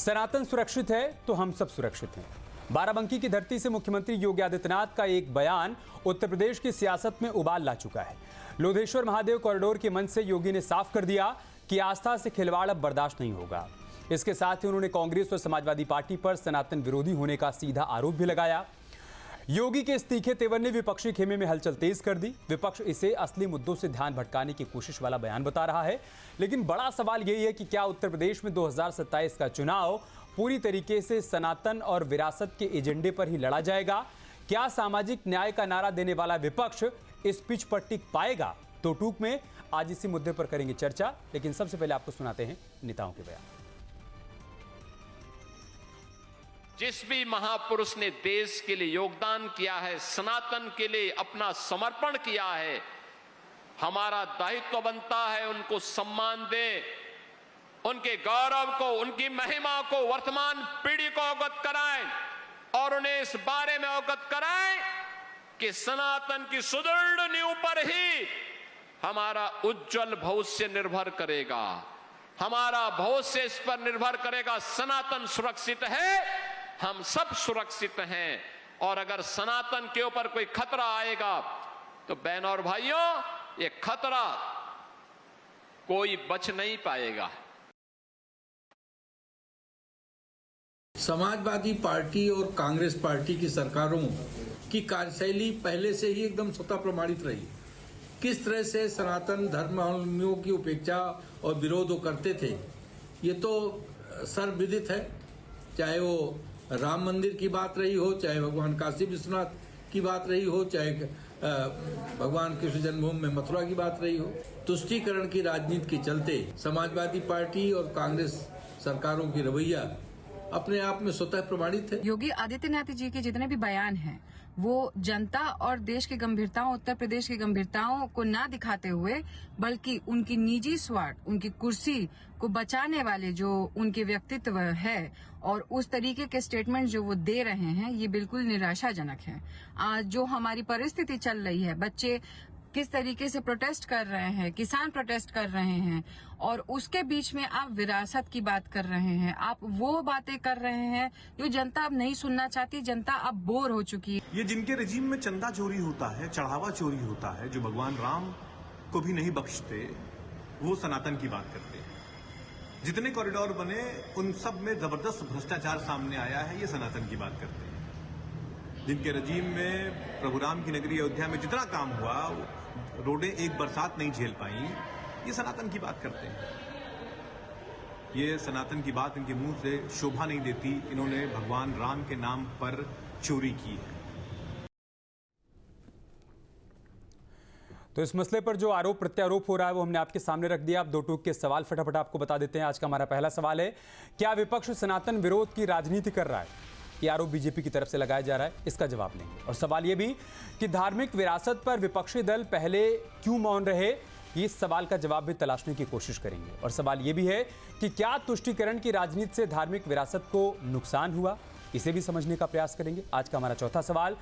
सनातन सुरक्षित है तो हम सब सुरक्षित हैं। बाराबंकी की धरती से मुख्यमंत्री योगी आदित्यनाथ का एक बयान उत्तर प्रदेश की सियासत में उबाल ला चुका है। लोधेश्वर महादेव कॉरिडोर के मंच से योगी ने साफ कर दिया कि आस्था से खिलवाड़ अब बर्दाश्त नहीं होगा। इसके साथ ही उन्होंने कांग्रेस और समाजवादी पार्टी पर सनातन विरोधी होने का सीधा आरोप भी लगाया। योगी के इस तीखे तेवर ने विपक्षी खेमे में हलचल तेज कर दी। विपक्ष इसे असली मुद्दों से ध्यान भटकाने की कोशिश वाला बयान बता रहा है, लेकिन बड़ा सवाल यही है कि क्या उत्तर प्रदेश में 2027 का चुनाव पूरी तरीके से सनातन और विरासत के एजेंडे पर ही लड़ा जाएगा? क्या सामाजिक न्याय का नारा देने वाला विपक्ष इस पिच पर टिक पाएगा? तो टूक में आज इसी मुद्दे पर करेंगे चर्चा, लेकिन सबसे पहले आपको सुनाते हैं नेताओं के बयान। जिस भी महापुरुष ने देश के लिए योगदान किया है, सनातन के लिए अपना समर्पण किया है, हमारा दायित्व बनता है उनको सम्मान दें, उनके गौरव को, उनकी महिमा को वर्तमान पीढ़ी को अवगत कराएं और उन्हें इस बारे में अवगत कराएं कि सनातन की सुदृढ़ नींव पर ही हमारा उज्जवल भविष्य निर्भर करेगा। हमारा भविष्य इस पर निर्भर करेगा। सनातन सुरक्षित है, हम सब सुरक्षित हैं, और अगर सनातन के ऊपर कोई खतरा आएगा तो बहनों और भाइयों, ये खतरा कोई बच नहीं पाएगा। समाजवादी पार्टी और कांग्रेस पार्टी की सरकारों की कार्यशैली पहले से ही एकदम स्वतः प्रमाणित रही। किस तरह से सनातन धर्मावलंबियों की उपेक्षा और विरोध वो करते थे, ये तो सर्वविदित है। चाहे वो राम मंदिर की बात रही हो, चाहे भगवान काशी विश्वनाथ की बात रही हो, चाहे भगवान कृष्ण जन्मभूमि में मथुरा की बात रही हो। तुष्टीकरण की राजनीति के चलते समाजवादी पार्टी और कांग्रेस सरकारों की रवैया अपने आप में स्वतः प्रमाणित है। योगी आदित्यनाथ जी के जितने भी बयान हैं, वो जनता और देश की गंभीरताओं, उत्तर प्रदेश की गंभीरताओं को ना दिखाते हुए, बल्कि उनकी निजी स्वार्थ, उनकी कुर्सी को बचाने वाले जो उनके व्यक्तित्व है और उस तरीके के स्टेटमेंट जो वो दे रहे हैं, ये बिल्कुल निराशाजनक है। आज जो हमारी परिस्थिति चल रही है, बच्चे किस तरीके से प्रोटेस्ट कर रहे हैं, किसान प्रोटेस्ट कर रहे हैं, और उसके बीच में आप विरासत की बात कर रहे हैं, आप वो बातें कर रहे हैं जो जनता अब नहीं सुनना चाहती। जनता अब बोर हो चुकी है। ये जिनके रजीम में चंदा चोरी होता है, चढ़ावा चोरी होता है, जो भगवान राम को भी नहीं बख्शते, वो सनातन की बात करते हैं। जितने कॉरिडोर बने उन सब में जबरदस्त भ्रष्टाचार सामने आया है, ये सनातन की बात करते हैं। जिनके रजीम में प्रभु राम की नगरी अयोध्या में जितना काम हुआ, रोडें एक बरसात नहीं झेल पाई, ये सनातन की बात करते हैं। ये सनातन की बात इनके मुंह से शोभा नहीं देती। इन्होंने भगवान राम के नाम पर चोरी की है। तो इस मसले पर जो आरोप प्रत्यारोप हो रहा है वो हमने आपके सामने रख दिया। अब दो टूक के सवाल फटाफट आपको बता देते हैं। आज का हमारा पहला सवाल है, क्या विपक्ष सनातन विरोध की राजनीति कर रहा है? ये आरोप बीजेपी की तरफ से लगाया जा रहा है, इसका जवाब लेंगे। और सवाल ये भी कि धार्मिक विरासत पर विपक्षी दल पहले क्यों मौन रहे, ये सवाल का जवाब भी तलाशने की कोशिश करेंगे। और सवाल ये भी है कि क्या तुष्टीकरण की राजनीति से धार्मिक विरासत को नुकसान हुआ, इसे भी समझने का प्रयास करेंगे। आज का हमारा चौथा सवाल,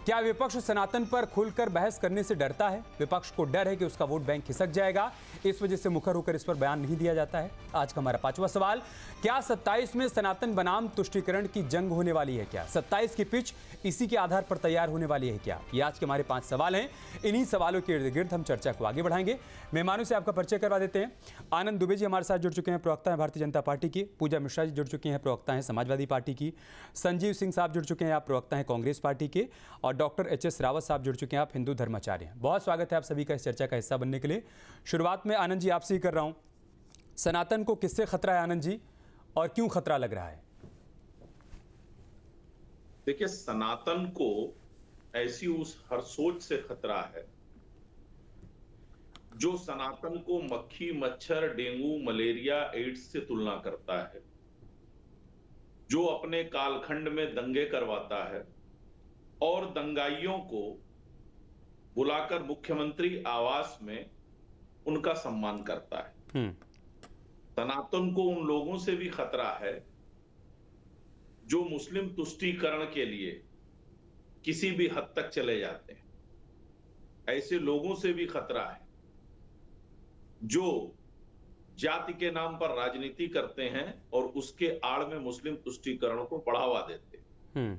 क्या विपक्ष सनातन पर खुलकर बहस करने से डरता है? विपक्ष को डर है कि उसका वोट बैंक खिसक जाएगा, इस वजह से मुखर होकर इस पर बयान नहीं दिया जाता है। आज का हमारा पांचवा सवाल, क्या 27 में सनातन बनाम तुष्टीकरण की जंग होने वाली है? क्या 27 की पिच इसी के आधार पर तैयार होने वाली है क्या? ये आज के हमारे 5 सवाल हैं। इन्हीं सवालों के इर्द गिर्द हम चर्चा को आगे बढ़ाएंगे। मेहमानों से आपका परिचय करवा देते हैं। आनंद दुबे जी हमारे साथ जुड़ चुके हैं, प्रवक्ता हैं भारतीय जनता पार्टी की। पूजा मिश्रा जी जुड़ चुके हैं, प्रवक्ता हैं समाजवादी पार्टी की। संजीव सिंह साहब जुड़ चुके हैं, आप प्रवक्ता हैं कांग्रेस पार्टी के। और डॉक्टर एच.एस. रावत साहब जुड़ चुके हैं, आप हिंदू धर्माचार्य हैं। बहुत स्वागत है आप सभी का इस चर्चा का हिस्सा बनने के लिए। शुरुआत में आनंद जी आपसे ही कर रहा हूं, सनातन को किससे खतरा है आनंद जी, और क्यों खतरा लग रहा है? देखिए, सनातन को ऐसी उस हर सोच से खतरा है जो सनातन को मक्खी, मच्छर, डेंगू, मलेरिया, एड्स से तुलना करता है, जो अपने कालखंड में दंगे करवाता है और दंगाइयों को बुलाकर मुख्यमंत्री आवास में उनका सम्मान करता है। सनातन को उन लोगों से भी खतरा है जो मुस्लिम तुष्टीकरण के लिए किसी भी हद तक चले जाते हैं। ऐसे लोगों से भी खतरा है जो जाति के नाम पर राजनीति करते हैं और उसके आड़ में मुस्लिम तुष्टीकरण को बढ़ावा देते हैं।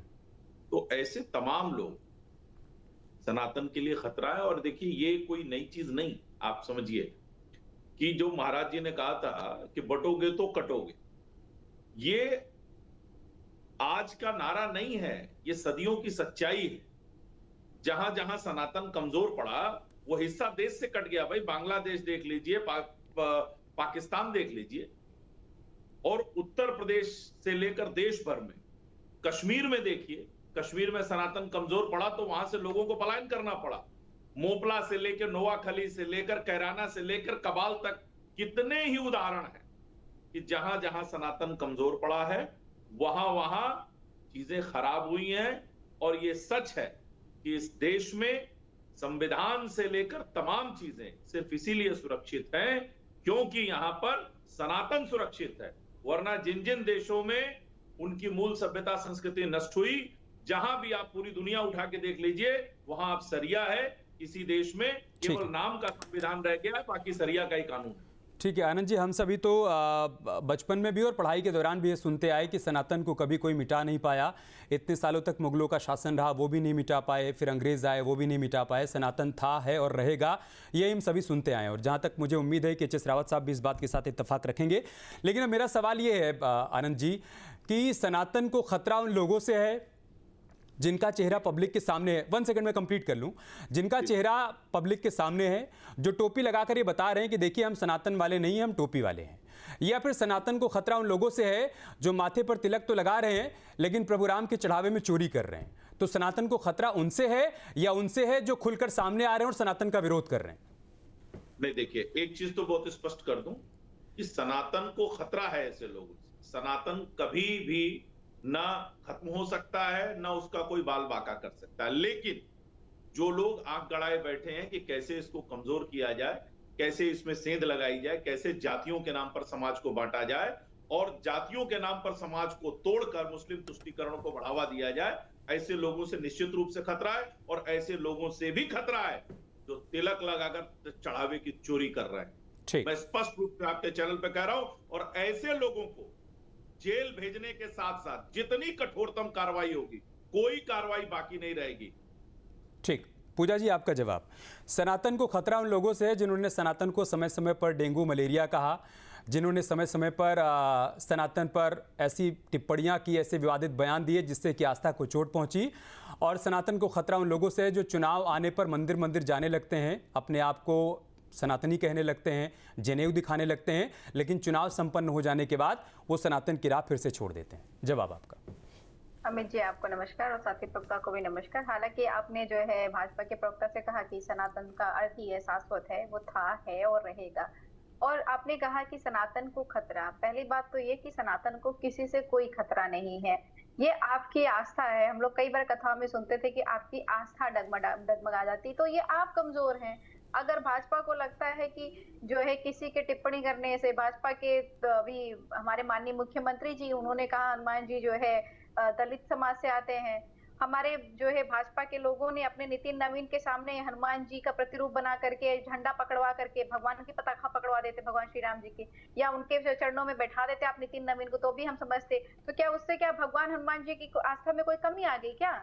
तो ऐसे तमाम लोग सनातन के लिए खतरा है। और देखिए, ये कोई नई चीज नहीं, आप समझिए कि जो महाराज जी ने कहा था कि बटोगे तो कटोगे, ये आज का नारा नहीं है, ये सदियों की सच्चाई है। जहां जहां सनातन कमजोर पड़ा वो हिस्सा देश से कट गया। भाई बांग्लादेश देख लीजिए, पाकिस्तान देख लीजिए, और उत्तर प्रदेश से लेकर देश भर में, कश्मीर में देखिए, कश्मीर में सनातन कमजोर पड़ा तो वहां से लोगों को पलायन करना पड़ा। मोपला से लेकर नोआखली से लेकर कैराना से लेकर कबाल तक कितने ही उदाहरण हैं कि जहां जहां सनातन कमजोर पड़ा है वहां वहां चीजें खराब हुई हैं। और ये सच है कि इस देश में संविधान से लेकर तमाम चीजें सिर्फ इसीलिए सुरक्षित हैं क्योंकि यहां पर सनातन सुरक्षित है। वरना जिन जिन देशों में उनकी मूल सभ्यता संस्कृति नष्ट हुई, जहां भी आप पूरी दुनिया उठा के देख लीजिए, वहां आप सरिया है। किसी देश में केवल नाम का संविधान रह गया है, बाकी सरिया का ही कानून है। ठीक है आनंद जी, हम सभी तो बचपन में भी और पढ़ाई के दौरान भी ये सुनते आए कि सनातन को कभी कोई मिटा नहीं पाया। इतने सालों तक मुगलों का शासन रहा, वो भी नहीं मिटा पाए, फिर अंग्रेज आए, वो भी नहीं मिटा पाए। सनातन था, है और रहेगा, ये हम सभी सुनते आए। और जहाँ तक मुझे उम्मीद है कि एच.एस. रावत साहब भी इस बात के साथ इत्तेफाक रखेंगे। लेकिन अब मेरा सवाल ये है आनंद जी कि सनातन को खतरा उन लोगों से है जिनका चेहरा पब्लिक के सामने है। 1 सेकंड में कंप्लीट कर लूं। जिनका चेहरा पब्लिक के सामने है, जो टोपी लगाकर ये बता रहे हैं कि देखिए हम सनातन वाले नहीं हैं, हम टोपी वाले हैं। या फिर सनातन को खतरा उन लोगों से है जो माथे पर तिलक तो लगा रहे हैं लेकिन प्रभु राम के चढ़ावे में चोरी कर रहे हैं। तो सनातन को खतरा उनसे है या उनसे है जो खुलकर सामने आ रहे हैं और सनातन का विरोध कर रहे हैं? नहीं, देखिए, एक चीज तो बहुत स्पष्ट कर दूं कि सनातन को खतरा है ऐसे लोगों से। सनातन कभी भी ना खत्म हो सकता है, ना उसका कोई बाल बाका कर सकता है। लेकिन जो लोग आंख गड़ाए बैठे हैं कि कैसे इसको कमजोर किया जाए, कैसे इसमें सेंध लगाई जाए, कैसे जातियों के नाम पर समाज को बांटा जाए और जातियों के नाम पर समाज को तोड़कर मुस्लिम तुष्टीकरण को बढ़ावा दिया जाए, ऐसे लोगों से निश्चित रूप से खतरा है। और ऐसे लोगों से भी खतरा है जो तिलक लगाकर चढ़ावे की चोरी कर रहे हैं। मैं स्पष्ट रूप से आपके चैनल पर कह रहा हूं। और ऐसे लोगों को जेल भेजने के साथ साथ जितनी कठोरतम कार्रवाई होगी, कोई कार्रवाई बाकी नहीं रहेगी। ठीक, पूजा जी आपका जवाब। सनातन को खतरा उन लोगों से है जिन्होंने सनातन को समय समय पर डेंगू मलेरिया कहा, जिन्होंने समय समय पर सनातन पर ऐसी टिप्पणियां की, ऐसे विवादित बयान दिए जिससे कि आस्था को चोट पहुंची। और सनातन को खतरा उन लोगों से है जो चुनाव आने पर मंदिर मंदिर जाने लगते हैं, अपने आप को सनातनी कहने लगते हैं, जनेऊ दिखाने लगते हैं, लेकिन चुनाव संपन्न हो जाने के बाद वो सनातन की राह फिर से छोड़ देते हैं। जवाब आपका। अमित जी, आपको नमस्कार और साथी प्रवक्ता को भी नमस्कार। हालांकि आपने जो है भाजपा के प्रवक्ता से कहा कि सनातन का अर्थ ही है, शाश्वत है, वो था, है और रहेगा। और आपने कहा कि सनातन को खतरा, पहली बात तो ये कि सनातन को किसी से कोई खतरा नहीं है, ये आपकी आस्था है। हम लोग कई बार कथाओं में सुनते थे कि आपकी आस्था डगमगा जाती, तो ये आप कमजोर हैं। अगर भाजपा को लगता है कि जो है किसी के टिप्पणी करने से, भाजपा के अभी हमारे माननीय मुख्यमंत्री जी, उन्होंने कहा हनुमान जी जो है दलित समाज से आते हैं। हमारे जो है भाजपा के लोगों ने अपने नितिन नवीन के सामने हनुमान जी का प्रतिरूप बना करके, झंडा पकड़वा करके भगवान की पताका पकड़वा देते, भगवान श्री राम जी की, या उनके चरणों में बैठा देते आप नितिन नवीन को, तो भी हम समझते। तो क्या उससे क्या भगवान हनुमान जी की आस्था में कोई कमी आ गई? क्या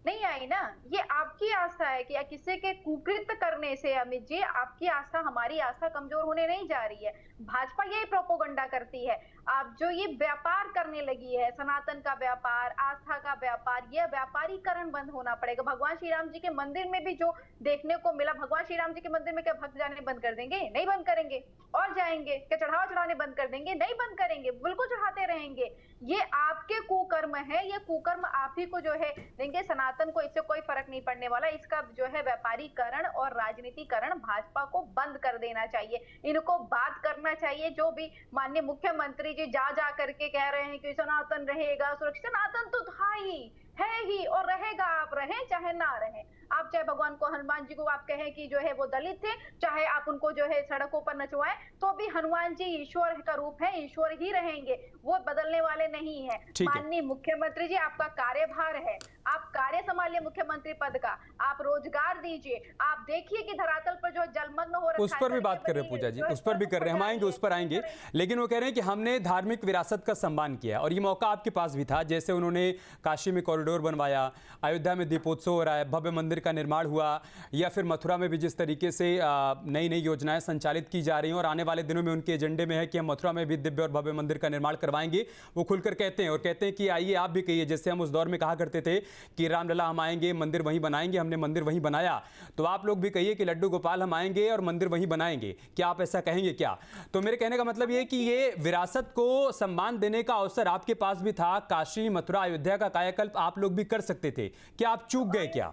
नहीं आई ना। ये आपकी आस्था है कि किसी के कुकृत्य करने से, अमित जी, आपकी आस्था हमारी आस्था कमजोर होने नहीं जा रही है। भाजपा यही प्रोपोगंडा करती है। आप जो ये व्यापार करने लगी है, सनातन का व्यापार, आस्था का व्यापार, यह व्यापारीकरण बंद होना पड़ेगा। भगवान श्री राम जी के मंदिर में भी जो देखने को मिला, भगवान श्री राम जी के मंदिर में क्या भक्त जाने बंद कर देंगे? नहीं बंद करेंगे। और जाएंगे क्या चढ़ावा चढ़ाने बंद कर देंगे? नहीं बंद करेंगे, बिल्कुल चढ़ाते रहेंगे। ये आपके कुकर्म है, ये कुकर्म आप ही को जो है देंगे। सनातन को इससे कोई फर्क नहीं पड़ने वाला। इसका जो है व्यापारीकरण और राजनीतिकरण भाजपा को बंद कर देना चाहिए। इनको बात करना चाहिए। जो भी माननीय मुख्यमंत्री जी जा करके कह रहे हैं कि सनातन रहेगा सुरक्षित, सनातन तो था ही, है ही और रहेगा, आप रहें चाहे ना रहें। आप चाहे भगवान को, हनुमान जी को आप कहें कि जो है वो दलित थे, चाहे आप उनको जो है सड़कों पर नचवाएं, तो भी हनुमान जी ईश्वर का रूप है, ईश्वर ही रहेंगे, वो बदलने वाले नहीं है। ठीक है। माननीय मुख्यमंत्री जी, आपका कार्यभार है, आप कार्य संभालिए मुख्यमंत्री पद का, आप रोजगार दीजिए, आप देखिए कि धरातल पर जो जलमग्न हो रखा है, उस पर भी बात कर रहे हैं पूजा जी, उस पर भी कर रहे हैं, हम आएंगे उस पर आएंगे। लेकिन वो कह रहे हैं कि हमने धार्मिक विरासत का सम्मान किया और ये मौका आपके पास भी था। जैसे उन्होंने काशी में कॉरिडोर बनवाया, अयोध्या में दीपोत्सव हो रहा है, भव्य मंदिर का निर्माण हुआ, या फिर मथुरा में भी जिस तरीके से नई नई योजनाएं संचालित की जा रही हैं और आने वाले दिनों में उनके एजेंडे में है कि हम मथुरा में भी दिव्य और भव्य मंदिर का निर्माण करवाएंगे। वो खुलकर कहते हैं और कहते हैं कि आइए आप भी कहिए, जैसे हम उस दौर में कहा करते थे कि रामलला हम आएंगे, मंदिर वहीं बनाएंगे, हमने मंदिर वहीं बनाया, तो आप लोग भी कहिए कि लड्डू गोपाल हम आएंगे और मंदिर वहीं बनाएंगे। क्या आप ऐसा कहेंगे क्या? तो मेरे कहने का मतलब ये है कि ये विरासत को सम्मान देने का अवसर आपके पास भी था। काशी, मथुरा, अयोध्या का कायाकल्प आप लोग भी कर सकते थे, क्या आप चूक गए क्या?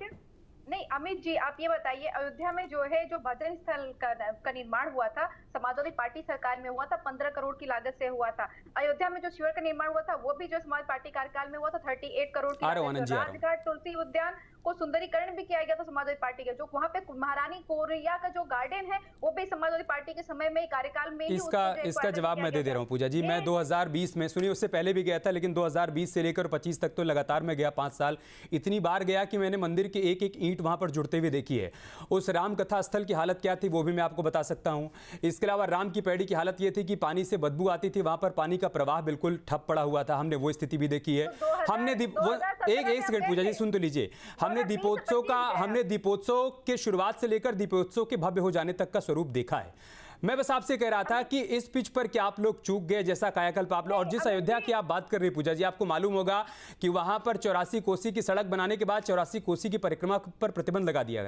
नहीं अमित जी, आप ये बताइए, अयोध्या में जो है, जो भजन स्थल का निर्माण हुआ था, समाजवादी पार्टी सरकार में हुआ था, 15 करोड़ की लागत से हुआ था। अयोध्या में जो शिविर का निर्माण हुआ था, वो भी जो समाज पार्टी कार्यकाल में हुआ था, 38 करोड़ की लागत से। राजघाट तुलसी उद्यान को सुंदरीकरण भी किया गया था समाजवादी पार्टी के। जो वहाँ पे महारानी कोरिया का जो गार्डन है, वो भी समाजवादी पार्टी के समय में, कार्यकाल में ही इसका जवाब मैं दे दे रहा हूँ पूजा जी। मैं 2020 में, सुनिए, उससे पहले भी गया था, लेकिन 2020 से लेकर 25 तक तो लगातार मैं गया, 5 साल। इतनी बार गया कि मैंने मंदिर के एक एक ईंट वहां पर जुड़ते हुए देखी है। उस राम कथा स्थल की हालत क्या थी वो भी मैं आपको बता सकता हूं। इसके अलावा राम की पैड़ी की हालत ये थी कि पानी से बदबू आती थी, वहां पर पानी का प्रवाह बिल्कुल ठप पड़ा हुआ था। हमने वो स्थिति भी देखी है। हमने एक सेकंड पूजा जी, सुन तो लीजिए। हमने दीपोत्सव के शुरुआत से लेकर दीपोत्सव के भव्य हो जाने तक का स्वरूप देखा है। मैं बस आपसे कह रहा था कि इस पिच पर क्या आप लोग चूक गए, जैसा कायाकल्प आप लोग, और जिस अयोध्या की आप बात कर रही पूजा जी, आपको मालूम होगा कि वहां पर 84 कोसी की सड़क बनाने के बाद 84 कोसी की परिक्रमा पर प्रतिबंध लगा दिया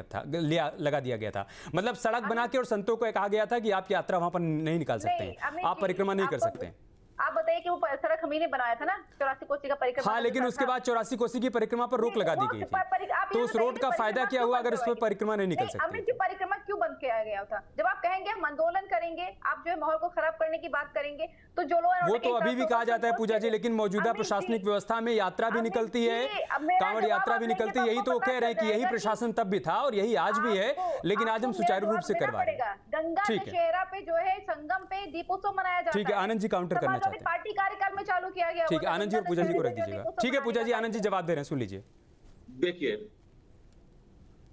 गया था। मतलब सड़क बना के और संतों को कहा गया था कि आप यात्रा वहां पर नहीं निकाल सकते हैं, आप परिक्रमा नहीं कर सकते हैं। आप बताइए कि वो सड़क हम ही ने बनाया था ना, 84 कोसी का परिक्रमा। हाँ, लेकिन उसके बाद 84 कोसी की परिक्रमा पर रोक लगा दी गई थी। तो उस रोड का फायदा क्या हुआ अगर उस पर परिक्रमा नहीं निकल सकती? अमित जी, परिक्रमा क्यों बंद किया गया था? जब आप कहेंगे हम आंदोलन करेंगे, आप जो है माहौल को खराब करने की बात करेंगे, तो जो लोग, वो तो अभी भी कहा जाता है पूजा जी, लेकिन मौजूदा प्रशासनिक व्यवस्था में यात्रा भी निकलती है, कांवड़ यात्रा भी निकलती है। यही तो कह रहे हैं कि यही प्रशासन तब भी था और यही आज भी है, लेकिन आज हम सुचारू रूप से करवा रहे हैं। गंगा दशहरा पे जो है, संगम पे दीपोत्सव मनाया जाता है। ठीक है, आनंद जी काउंटर करना चाहते हैं। पार्टी कार्यकाल में चालू किया गया। ठीक है, आनंद जी और पूजा जी को रख दीजिएगा। ठीक है पूजा जी, आनंद जी जवाब दे रहे हैं, सुन लीजिए। देखिए,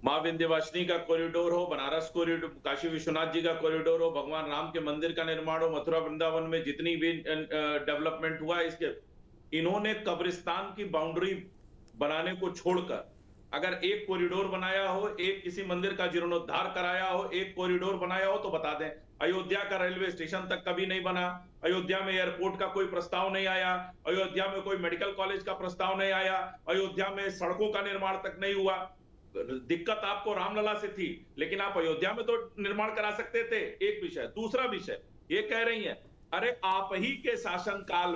मां विंध्यवासिनी का कॉरिडोर हो, बनारस कॉरिडोर, काशी विश्वनाथ जी का कॉरिडोर हो, भगवान राम के मंदिर का निर्माण हो, मथुरा वृंदावन में जितनी भी डेवलपमेंट हुआ, इसके इन्होंने कब्रिस्तान की बाउंड्री बनाने को छोड़कर अगर एक कॉरिडोर बनाया हो, एक किसी मंदिर का जीर्णोद्धार कराया हो, एक कॉरिडोर बनाया हो तो बता दें। अयोध्या का रेलवे स्टेशन तक कभी नहीं बना, अयोध्या में एयरपोर्ट का कोई प्रस्ताव नहीं आया, अयोध्या में कोई मेडिकल कॉलेज का प्रस्ताव नहीं आया, अयोध्या में सड़कों का निर्माण तक नहीं हुआ। दिक्कत आपको रामलला से थी, लेकिन आप अयोध्या में तो निर्माण करा सकते थे। एक विषय। दूसरा विषय, ये कह रही हैं, अरे आप ही के शासनकाल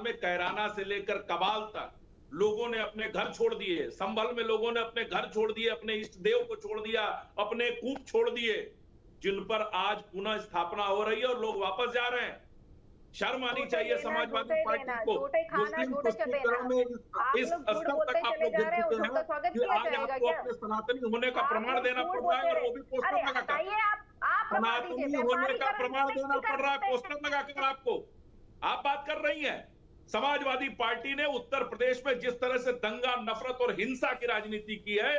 में कैराना से लेकर कबाल तक लोगों ने अपने घर छोड़ दिए, संभल में लोगों ने अपने घर छोड़ दिए, अपने इष्ट देव को छोड़ दिया, अपने कूप छोड़ दिए, जिन पर आज पुनः स्थापना हो रही है और लोग वापस जा रहे हैं। शर्म आनी चाहिए समाजवादी पार्टी को। मुस्लिम प्रश्नोत्तरों में इस स्तर तक आप लोग गिर चुके हैं कि आज आपको अपने सनातनी होने का प्रमाण देना पड़ रहा है, और वो भी पोस्टर लगाकर। सनातनी होने का प्रमाण देना पड़ रहा है पोस्टर लगाकर आपको। आप बात कर रही हैं, समाजवादी पार्टी ने उत्तर प्रदेश में जिस तरह से दंगा, नफरत और हिंसा की राजनीति की है,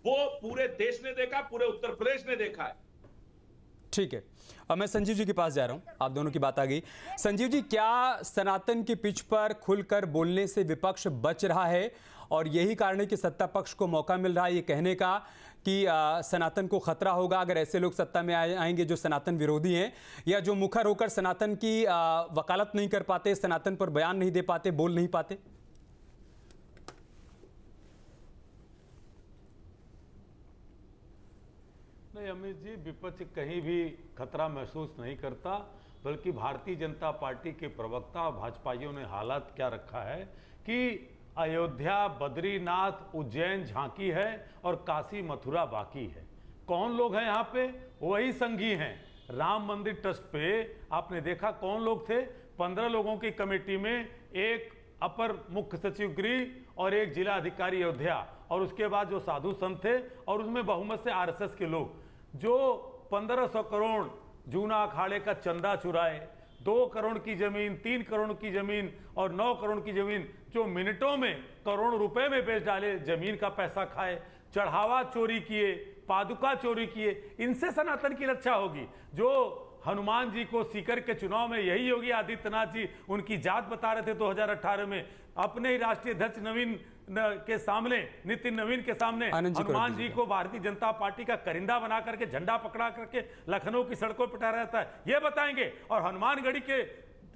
वो पूरे देश ने देखा, पूरे उत्तर प्रदेश ने देखा है। ठीक है, अब मैं संजीव जी के पास जा रहा हूं। आप दोनों की बात आ गई। संजीव जी, क्या सनातन की पिच पर खुलकर बोलने से विपक्ष बच रहा है और यही कारण है कि सत्ता पक्ष को मौका मिल रहा है ये कहने का कि सनातन को खतरा होगा अगर ऐसे लोग सत्ता में आएंगे जो सनातन विरोधी हैं, या जो मुखर होकर सनातन की वकालत नहीं कर पाते, सनातन पर बयान नहीं दे पाते, बोल नहीं पाते? नहीं अमित जी, विपक्ष कहीं भी खतरा महसूस नहीं करता, बल्कि भारतीय जनता पार्टी के प्रवक्ता और भाजपाइयों ने हालात क्या रखा है कि अयोध्या, बद्रीनाथ, उज्जैन झांकी है और काशी मथुरा बाकी है। कौन लोग हैं यहाँ पे? वही संघी हैं। राम मंदिर ट्रस्ट पे आपने देखा कौन लोग थे? 15 लोगों की कमेटी में एक अपर मुख्य सचिव गृह और एक जिला अधिकारी अयोध्या, और उसके बाद जो साधु संत थे और उसमें बहुमत से आरएसएस के लोग जो 1500 करोड़ जूना अखाड़े का चंदा चुराए, 2 करोड़ की जमीन, 3 करोड़ की जमीन और 9 करोड़ की जमीन जो मिनटों में करोड़ रुपए में बेच डाले, जमीन का पैसा खाए, चढ़ावा चोरी किए, पादुका चोरी किए, इनसे सनातन की रक्षा होगी। जो हनुमान जी को सीकर के चुनाव में यही योगी आदित्यनाथ जी उनकी जात बता रहे थे 2018 में, अपने ही राष्ट्रीय अध्यक्ष के सामने, नितिन नवीन के सामने हनुमान जी को भारतीय जनता पार्टी का करिंदा बना करके झंडा पकड़ा करके लखनऊ की सड़कों पर टहरा रहता है, ये बताएंगे। और हनुमानगढ़ी के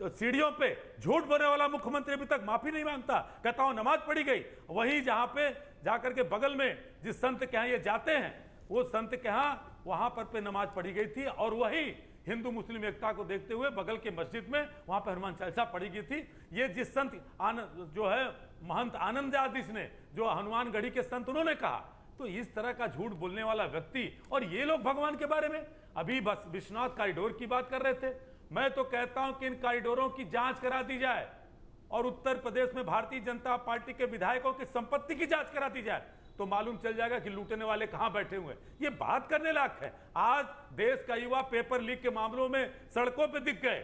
सीढ़ियों पे झूठ बोलने वाला मुख्यमंत्री अभी तक माफी नहीं मांगता, कहता हूं नमाज पढ़ी गई। वहीं जहां पे जाकर के बगल में जिस संत के यहाँ ये जाते हैं, वो संत के यहाँ वहां पर नमाज पढ़ी गई थी, और वही हिंदू मुस्लिम एकता को देखते हुए बगल के मस्जिद में वहां पर हनुमान चालीसा पढ़ी गई थी। ये जिस संत जो है महंत आनंद आदिश ने, जो हनुमानगढ़ी के संत, उन्होंने कहा। तो इस तरह का झूठ बोलने वाला व्यक्ति, और ये लोग भगवान के बारे में अभी बस विश्वनाथ कॉरिडोर की बात कर रहे थे। मैं तो कहता हूं कि इन कॉरिडोरों की जांच करा दी जाए और उत्तर प्रदेश में भारतीय जनता पार्टी के विधायकों की संपत्ति की जांच करा दी जाए, तो मालूम चल जाएगा कि लूटने वाले कहां बैठे हुए हैं। ये बात करने लायक है। आज देश का युवा पेपर लीक के मामलों में सड़कों पे दिख गए,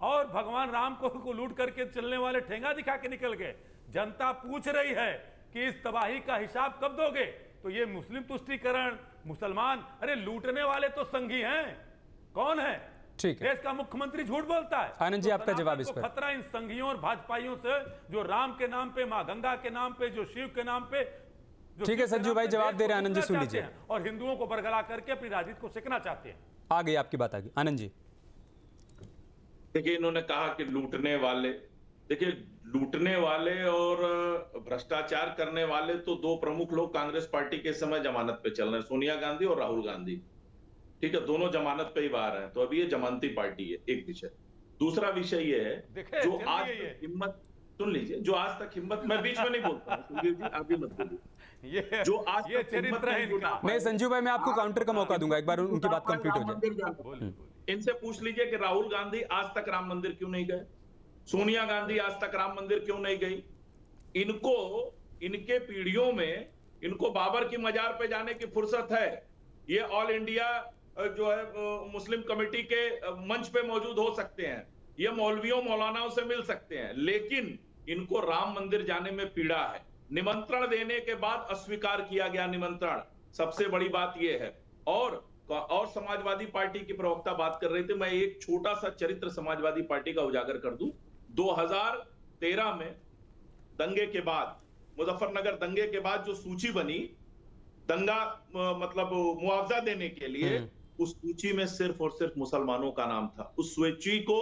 और भगवान राम को लूट करके चलने वाले ठेंगा दिखा के निकल गए। जनता पूछ रही है कि इस तबाही का हिसाब कब दोगे? तो ये मुस्लिम तुष्टीकरण, मुसलमान, अरे लूटने वाले तो संघी हैं। कौन है? ठीक है, देश का मुख्यमंत्री झूठ बोलता है। आनंद जी, आपका जवाब इस पर। खतरा इन संघियों और भाजपाइयों से, जो राम के नाम पे, मां गंगा के नाम पे, जो शिव के नाम पे। ठीक है संजू भाई, जवाब दे रहे हैं। आनंद जी सुन लीजिए। और हिंदुओं को बरगला करके अपनी राजनीति को सिकना चाहते हैं। आ गई आपकी बात, आ गई। आनंद जी देखिए, इन्होंने कहा कि लूटने वाले, देखिए लूटने वाले और भ्रष्टाचार करने वाले तो 2 प्रमुख लोग कांग्रेस पार्टी के समय जमानत पे चल रहे हैं, सोनिया गांधी और राहुल गांधी। ठीक है, दोनों जमानत पे ही बाहर हैं, तो अभी ये जमानती पार्टी है, एक विषय। दूसरा विषय ये है, जो आज तक हिम्मत, सुन लीजिए, जो आज तक हिम्मत, मैं बीच में नहीं बोलता हूं, सुनजीव जी आप भी मत बोलिए। जो आज तक हिम्मत नहीं, संजू भाई मैं आपको काउंटर का मौका दूंगा, एक बार उनकी बात कंप्लीट हो जाए। इनसे पूछ लीजिए कि राहुल गांधी आज तक राम मंदिर क्यों नहीं गए, सोनिया गांधी आज तक राम मंदिर क्यों नहीं गई। इनको, इनके पीढ़ियों में इनको बाबर की मजार पे जाने की फुर्सत है। ये ऑल इंडिया जो है मुस्लिम कमेटी के मंच पे मौजूद हो सकते हैं, ये मौलवियों मौलानाओं से मिल सकते हैं, लेकिन इनको राम मंदिर जाने में पीड़ा है। निमंत्रण देने के बाद अस्वीकार किया गया निमंत्रण, सबसे बड़ी बात यह है। और समाजवादी पार्टी की प्रवक्ता बात कर रहे थे, मैं एक छोटा सा चरित्र समाजवादी पार्टी का उजागर कर दूं। 2013 में दंगे के बाद, मुजफ्फरनगर दंगे के बाद जो सूची बनी दंगा मतलब मुआवजा देने के लिए, उस सूची में सिर्फ और सिर्फ मुसलमानों का नाम था। उस सूची को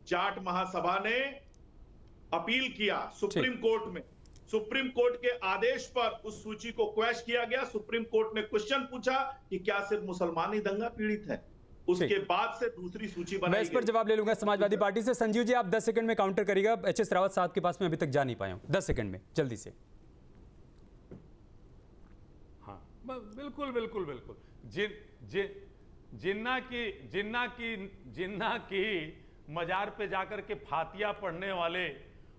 जाट महासभा ने अपील किया सुप्रीम कोर्ट में। सुप्रीम कोर्ट के आदेश पर उस सूची को क्वैश किया गया। सुप्रीम कोर्ट ने क्वेश्चन पूछा कि क्या सिर्फ मुसलमान ही दंगा पीड़ित है। उसके बाद से दूसरी सूची बनाई गई। मैं इस पर जवाब ले लूंगा समाजवादी पार्टी से। संजीव जी आप 10 सेकंड में काउंटर करिएगा। एचएस रावत साहब के पास में अभी तक जा नहीं पाया हूं, 10 सेकंड में जल्दी से। हाँ बिल्कुल बिल्कुल बिल्कुल। जिन्ना की मजार पे जाकर के फातिया पढ़ने वाले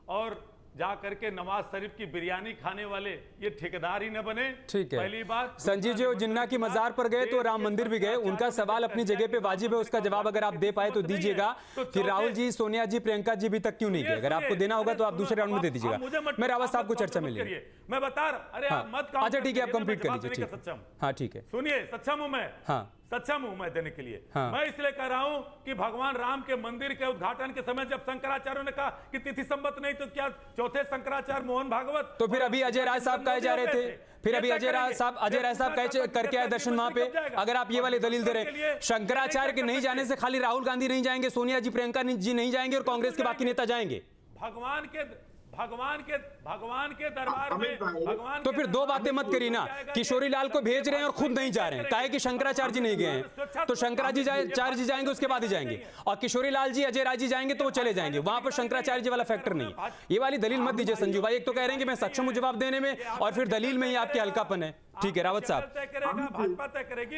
और जाकर के नवाज शरीफ की बिरयानी खाने वाले ये ठेकेदार ही न बने। ठीक है, पहली बात। संजीव जी जिन्ना की मजार पर गए तो राम मंदिर भी गए, उनका सवाल अपनी जगह पे वाजिब है, उसका जवाब अगर आप दे पाए तो दीजिएगा कि राहुल जी, सोनिया जी, प्रियंका जी अभी तक क्यों नहीं गए। अगर आपको देना होगा तो आप दूसरे राउंड में दे दीजिएगा। मैं रावत साहब को चर्चा में ले, मैं बता रहा, अरे आप मत। अच्छा ठीक है, आप कंप्लीट कर लीजिए। हाँ ठीक है, सुनिए, सक्षम हूं मैं। हाँ सक्षम हूं मैं देने के लिए। हाँ। मैं इसलिए कह रहा हूं कि भगवान राम के मंदिर के उद्घाटन के समय जब शंकराचार्यों ने कहा कि तिथि संबत नहीं, तो क्या चौथे शंकराचार्य मोहन भागवत, तो फिर अभी अजय राय साहब कहे जा रहे थे, फिर अभी अजय राय साहब करके आए दर्शन वहां पे। अगर आप ये वाली दलील दे रहे, शंकराचार्य के नहीं जाने से खाली राहुल गांधी नहीं जाएंगे, सोनिया जी, प्रियंका जी नहीं जाएंगे और कांग्रेस के बाकी नेता जाएंगे। भगवान के दरबार में भगवान। तो फिर दो बातें मत करिए ना, किशोरी लाल को भेज रहे हैं और खुद नहीं जा रहे हैं। काहे कि शंकराचार्य जी नहीं गए हैं, तो शंकराचार्य जी जाएंगे, उसके बाद ही जाएंगे। और किशोरी लाल जी, अजय राय जी जाएंगे तो वो चले जाएंगे, वहां पर शंकराचार्य जी वाला फैक्टर नहीं है। ये वाली दलील मत दीजिए संजीव भाई। एक तो कह रहे हैं कि मैं सक्षम हूं जवाब देने में, और फिर दलील में ही आपके हल्कापन है। ठीक है रावत साहब।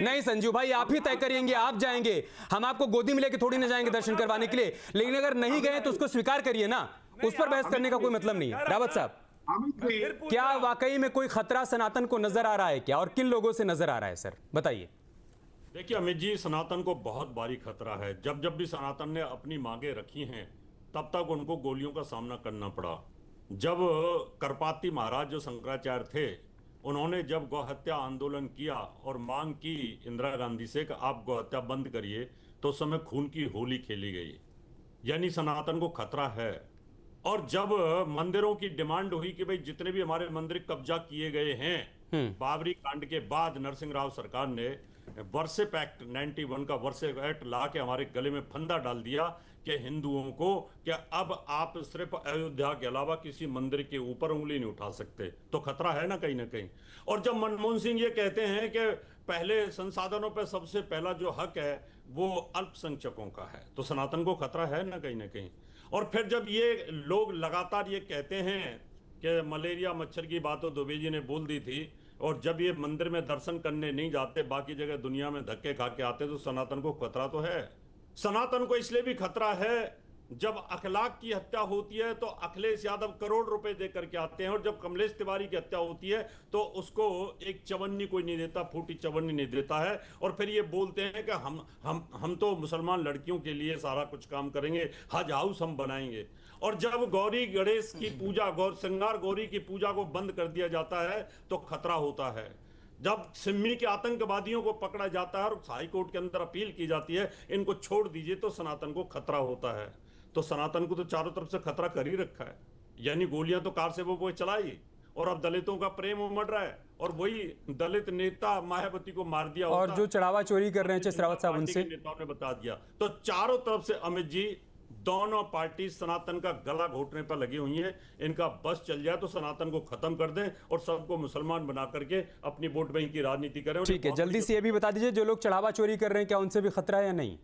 नहीं संजीव भाई, आप ही तय करेंगे, आप जाएंगे, हम आपको गोदी में लेके थोड़ी ना जाएंगे दर्शन करवाने के लिए। लेकिन अगर नहीं गए तो उसको स्वीकार करिए ना, उस पर बहस करने का कोई मतलब नहीं है। रावत साहब, क्या वाकई में कोई खतरा सनातन को नजर आ रहा है क्या, और किन लोगों से नजर आ रहा है सर, बताइए। देखिए अमित जी, सनातन को बहुत भारी खतरा है। जब जब भी सनातन ने अपनी मांगे रखी हैं तब तक उनको गोलियों का सामना करना पड़ा। जब करपाती महाराज जो शंकराचार्य थे, उन्होंने जब गौहत्या आंदोलन किया और मांग की इंदिरा गांधी से कि आप गौहत्या बंद करिए, तो उस समय खून की होली खेली गई। यानी सनातन को खतरा है। और जब मंदिरों की डिमांड हुई कि भाई जितने भी हमारे मंदिर कब्जा किए गए हैं बाबरी कांड के बाद, नरसिंह राव सरकार ने वर्षेप एक्ट 91 का वर्षेप एक्ट ला के हमारे गले में फंदा डाल दिया कि हिंदुओं को कि अब आप सिर्फ अयोध्या के अलावा किसी मंदिर के ऊपर उंगली नहीं उठा सकते। तो खतरा है ना कहीं। और जब मनमोहन सिंह ये कहते हैं कि पहले संसाधनों पर सबसे पहला जो हक है वो अल्पसंख्यकों का है, तो सनातन को खतरा है ना कहीं। और फिर जब ये लोग लगातार ये कहते हैं कि मलेरिया मच्छर की बात तो दुबे जी ने बोल दी थी, और जब ये मंदिर में दर्शन करने नहीं जाते, बाकी जगह दुनिया में धक्के खा के आते, तो सनातन को खतरा तो है। सनातन को इसलिए भी खतरा है, जब अखलाक की हत्या होती है तो अखिलेश यादव करोड़ रुपए दे करके आते हैं, और जब कमलेश तिवारी की हत्या होती है तो उसको एक चवन्नी कोई नहीं देता, फूटी चवन्नी नहीं देता है। और फिर ये बोलते हैं कि हम तो मुसलमान लड़कियों के लिए सारा कुछ काम करेंगे, हज हाउस हम बनाएंगे। और जब गौरी गणेश की पूजा, श्रृंगार गौरी की पूजा को बंद कर दिया जाता है तो खतरा होता है। जब सिम्मी के आतंकवादियों को पकड़ा जाता है और हाई कोर्ट के अंदर अपील की जाती है इनको छोड़ दीजिए, तो सनातन को खतरा होता है। तो सनातन को तो चारों तरफ से खतरा कर ही रखा है। यानी गोलियां तो कार से वो चलाई, और अब दलितों का प्रेम उमड़ रहा है, और वही दलित नेता मायावती को मार दिया और जो चढ़ावा चोरी कर रहे हैं रावत साहब, उनसे नेताओं ने बता दिया। तो चारों तरफ से अमित जी, दोनों पार्टी सनातन का गला घोटने पर लगी हुई है। इनका बस चल जाए तो सनातन को खत्म कर दें और सबको मुसलमान बना करके अपनी वोट बैंक की राजनीति करें। ठीक है, जल्दी से ये भी बता दीजिए, जो लोग चढ़ावा चोरी कर रहे हैं क्या उनसे भी खतरा है या नहीं,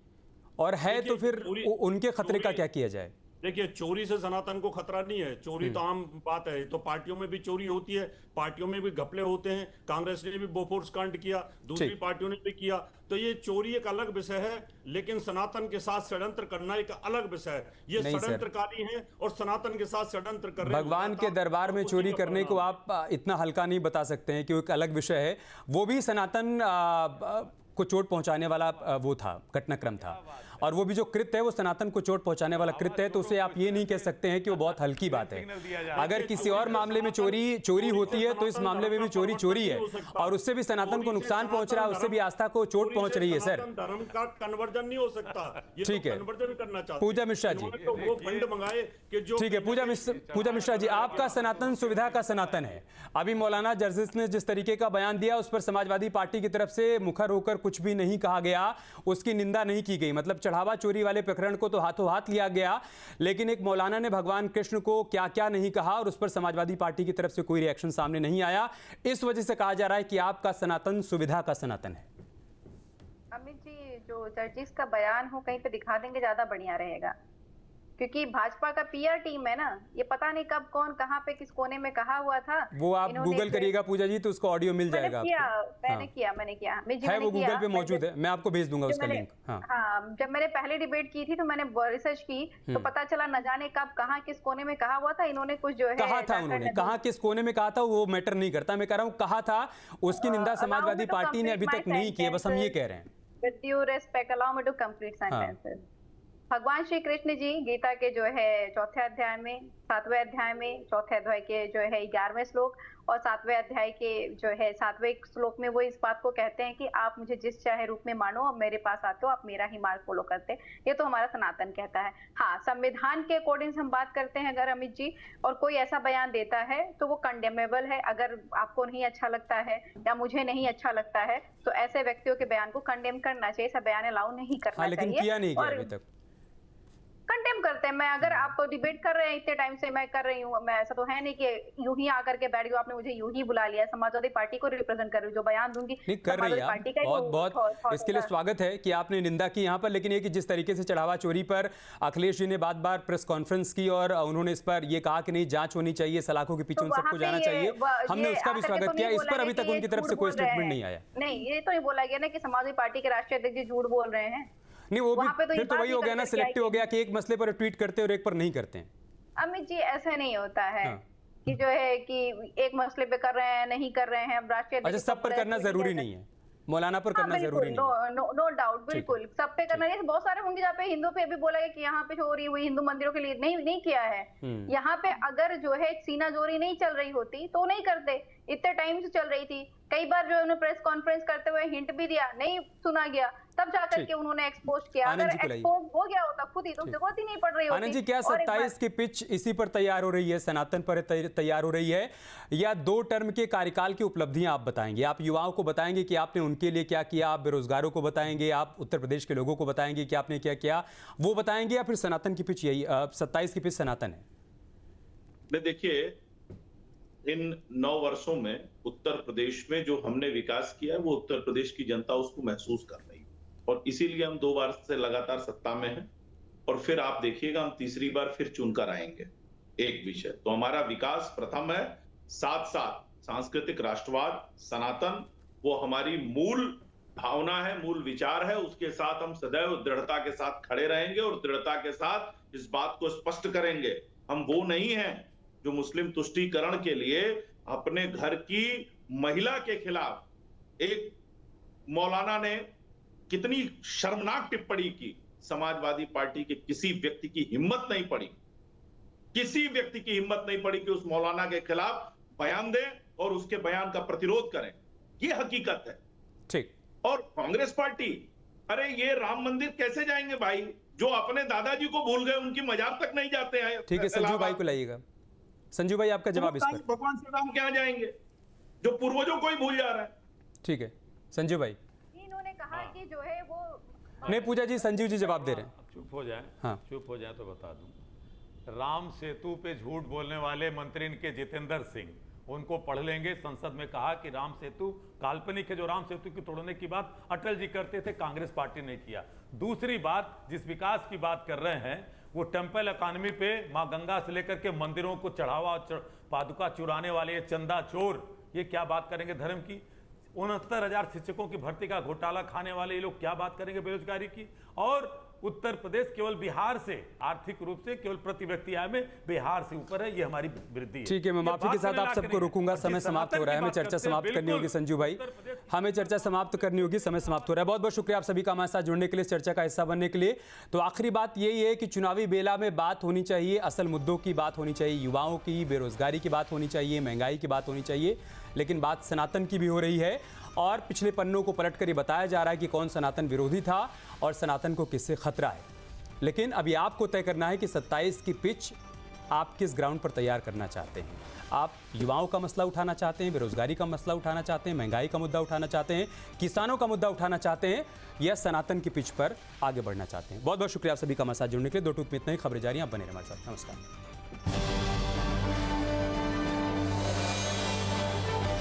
और है तो फिर उनके खतरे का क्या किया जाए? देखिए, चोरी से सनातन को खतरा नहीं है। चोरी तो आम बात है, तो पार्टियों में भी चोरी होती है, पार्टियों में भी घपले होते हैं। कांग्रेस ने भी बोफोर्स कांड किया, दूसरी पार्टियों ने भी किया। तो ये चोरी एक अलग विषय है, लेकिन सनातन के साथ षड्यंत्र करना एक अलग विषय है। ये षड्यंत्रकारी हैं और सनातन के साथ षड्यंत्र कर रहे हैं। भगवान के दरबार में चोरी करने को आप इतना हल्का नहीं बता सकते हैं कि एक अलग विषय है। वो भी सनातन को चोट पहुंचाने वाला वो था, घटनाक्रम था, और वो भी जो कृत्य है वो सनातन को चोट पहुंचाने वाला कृत्य है। तो उसे आप ये नहीं कह सकते हैं कि वो बहुत हल्की बात है। अगर किसी और मामले में चोरी होती है तो इस मामले में भी चोरी है, और उससे भी सनातन को नुकसान पहुंच रहा है, उससे भी आस्था को चोट पहुंच रही है। सर, धर्म का कन्वर्जन नहीं हो सकता। ठीक है, कन्वर्जन करना चाहते पूजा मिश्रा जी, तो वो फंड मंगाए कि जो, ठीक है पूजा मिश्रा जी, आपका सनातन सुविधा का सनातन है। अभी मौलाना जर्जिस ने जिस तरीके का बयान दिया उस पर समाजवादी पार्टी की तरफ से मुखर होकर कुछ भी नहीं कहा गया, उसकी निंदा नहीं की गई। मतलब चढ़ावा चोरी वाले प्रकरण को तो हाथों हाथ लिया गया, लेकिन एक मौलाना ने भगवान कृष्ण को क्या क्या नहीं कहा और उस पर समाजवादी पार्टी की तरफ से कोई रिएक्शन सामने नहीं आया। इस वजह से कहा जा रहा है कि आपका सनातन सुविधा का सनातन है। अमित जी, जो जर्जिस का बयान हो कहीं पे दिखा देंगे ज्यादा बढ़िया रहेगा, क्योंकि भाजपा का पीआर टीम है ना, ये पता नहीं कब कौन कहाँ पे किस कोने में कहा हुआ था। वो आप गूगल करिएगा पूजा जी तो उसका ऑडियो मिल जाएगा आपको। मैंने किया है, वो गूगल पे मौजूद है, मैं आपको भेज दूंगा उसका लिंक। हाँ, जब मैंने पहले डिबेट की थी तो मैंने रिसर्च की, तो पता चला न जाने कब कहाँ किस कोने में कहा हुआ था। इन्होंने कुछ जो है कहा था, उन्होंने कहा किस कोने में कहा था वो मैटर नहीं करता, मैं कह रहा हूँ कहा था, उसकी निंदा समाजवादी पार्टी ने अभी तक नहीं की है, बस हम ये कह रहे हैं। With due respect, allow me to complete sentences. भगवान श्री कृष्ण जी गीता के जो है चौथे अध्याय में, 7वें अध्याय में, चौथे अध्याय के जो है 11वें श्लोक और 7वें अध्याय के जो है 7वें श्लोक में वो इस बात को कहते हैं कि आप मुझे जिस चाहे रूप में मानो और मेरे पास आते हो, आप मेरा ही मार्ग फॉलो करते हैं। ये तो हमारा सनातन कहता है। हाँ, संविधान के अकॉर्डिंग हम बात करते हैं अगर अमित जी, और कोई ऐसा बयान देता है तो वो कंडेमेबल है। अगर आपको नहीं अच्छा लगता है या मुझे नहीं अच्छा लगता है तो ऐसे व्यक्तियों के बयान को कंडेम करना चाहिए, ऐसा बयान अलाउ नहीं करना चाहिए। लेकिन किया नहीं गया अभी तक। कंडेम करते हैं। मैं अगर आप डिबेट कर रहे हैं इतने टाइम से, मैं कर रही हूँ, मैं ऐसा तो है नहीं कि यूं ही आकर के बैठ गए, आपने मुझे यूं ही बुला लिया। समाजवादी पार्टी को रिप्रेजेंट कर रही हूँ, जो बयान दूंगी कर रही है। बहुत इसके लिए स्वागत है कि आपने निंदा की यहाँ पर, लेकिन ये कि जिस तरीके से चढ़ावा चोरी पर अखिलेश जी ने बार बार प्रेस कॉन्फ्रेंस की और उन्होंने इस पर ये कहा कि नहीं जांच होनी चाहिए, सलाखों के पीछे उन सबको जाना चाहिए, हमने उसका भी स्वागत किया। इस पर अभी तक उनकी तरफ से कोई स्टेटमेंट नहीं आया। नहीं, ये तो नहीं बोला गया ना कि समाजवादी पार्टी के राष्ट्रीय अध्यक्ष जी झूठ बोल रहे हैं। नहीं, वो भी फिर तो वही हो गया ना, सिलेक्टिव हो गया कि एक मसले पर ट्वीट करते और एक पर नहीं करते हैं। अमित जी ऐसा नहीं होता है हाँ। कि जो है कि एक मसले पे कर रहे हैं, नहीं कर रहे हैं, अब राष्ट्रीय अच्छा, सब पर करना जरूरी नहीं है, मौलाना पर करना जरूरी नहीं है। नो डाउट, बिल्कुल सब पे करना है। बहुत सारे होंगे जहाँ पे हिंदू पे अभी बोला गया कि यहाँ पे चोरी हुई, हिंदू मंदिरों के लिए नहीं किया है। यहाँ पे अगर जो है सीना जोरी नहीं चल रही होती तो नहीं करते, इतने टाइम से चल रही थी। कई बार जो उन्होंने प्रेस कॉन्फ्रेंस करते हुए हिंट भी दिया, नहीं सुना गया, तब जाकर के उन्होंने एक्सपोज किया। अगर एक्सपोज हो गया होता खुद ही तो जरूरत ही नहीं पड़ रही होती। आनंद जी, क्या 27 की पिच इसी पर तैयार हो रही है, सनातन पर तैयार हो रही है, या 2 टर्म के कार्यकाल की उपलब्धियां आप बताएंगे? आप युवाओं को बताएंगे कि आपने उनके लिए क्या किया, आप बेरोजगारों को बताएंगे, आप उत्तर प्रदेश के लोगों को बताएंगे कि आपने क्या किया, वो बताएंगे, या फिर सनातन की पिच यही 27 की पिच सनातन है? देखिए, इन 9 वर्षों में उत्तर प्रदेश में जो हमने विकास किया है वो उत्तर प्रदेश की जनता उसको महसूस कर रही है, और इसीलिए हम 2 बार से लगातार सत्ता में हैं, और फिर आप देखिएगा हम तीसरी बार फिर चुनकर आएंगे। एक विषय तो हमारा विकास प्रथम है, साथ साथ सांस्कृतिक राष्ट्रवाद, सनातन, वो हमारी मूल भावना है, मूल विचार है। उसके साथ हम सदैव दृढ़ता के साथ खड़े रहेंगे और दृढ़ता के साथ इस बात को स्पष्ट करेंगे, हम वो नहीं हैं जो मुस्लिम तुष्टीकरण के लिए अपने घर की महिला के खिलाफ, एक मौलाना ने कितनी शर्मनाक टिप्पणी की, समाजवादी पार्टी के किसी व्यक्ति की हिम्मत नहीं पड़ी, किसी व्यक्ति की हिम्मत नहीं पड़ी कि उस मौलाना के खिलाफ बयान दें और उसके बयान का प्रतिरोध करें। ये हकीकत है। ठीक। और कांग्रेस पार्टी, अरे ये राम मंदिर कैसे जाएंगे भाई, जो अपने दादाजी को भूल गए, उनकी मजार तक नहीं जाते हैं। ठीक है, संजू भाई को लाइएगा। संजू भाई, आपका जवाब इस पर। भगवान श्री राम क्या जाएंगे जो पूर्वजों को ही भूल जा रहा है? ठीक है, संजू भाई। इन्होंने कहा कि जो है वो नहीं, पूजा जी, संजीव जी जवाब दे रहे हैं। चुप हो जाए। हाँ, चुप हो जाए तो बता दूं। राम सेतु पे झूठ बोलने वाले मंत्री इनके जितेंद्र सिंह, उनको पढ़ लेंगे। संसद में कहा कि राम सेतु काल्पनिक है। जो राम सेतु की तोड़ने की बात अटल जी करते थे, कांग्रेस पार्टी ने किया। दूसरी बात, जिस विकास की बात कर रहे हैं वो टेम्पल इकॉनमी पे मां गंगा से लेकर के मंदिरों को चढ़ावा पादुका चुराने वाले ये चंदा चोर, ये क्या बात करेंगे धर्म की? 69,000 शिक्षकों की भर्ती का घोटाला खाने वाले ये लोग क्या बात करेंगे बेरोजगारी की? और उत्तर प्रदेश केवल बिहार से आर्थिक रूप से केवल प्रति व्यक्ति आय में बिहार से ऊपर है, ये हमारी वृद्धि है। ठीक है, मैं माफी के साथ आप सबको रोकूंगा, समय समाप्त हो रहा है, हमें चर्चा समाप्त करनी होगी। संजू भाई, हमें चर्चा समाप्त करनी होगी, समय समाप्त हो रहा है। बहुत बहुत शुक्रिया आप सभी का हमारे साथ जुड़ने के लिए, चर्चा का हिस्सा बनने के लिए। तो आखिरी बात यही है कि चुनावी बेला में बात होनी चाहिए, असल मुद्दों की बात होनी चाहिए, युवाओं की, बेरोजगारी की बात होनी चाहिए, महंगाई की बात होनी चाहिए, लेकिन बात सनातन की भी हो रही है। और पिछले पन्नों को पलटकर ये बताया जा रहा है कि कौन सनातन विरोधी था और सनातन को किससे खतरा है। लेकिन अभी आपको तय करना है कि 27 की पिच आप किस ग्राउंड पर तैयार करना चाहते हैं। आप युवाओं का मसला उठाना चाहते हैं, बेरोजगारी का मसला उठाना चाहते हैं, महंगाई का मुद्दा उठाना चाहते हैं, किसानों का मुद्दा उठाना चाहते हैं, या सनातन की पिच पर आगे बढ़ना चाहते हैं। बहुत बहुत शुक्रिया आप सभी का हमारे साथ जुड़ने के लिए। 2 टूक में इतना ही। खबरें जारी, आप बने रहे हमारे साथ। नमस्कार।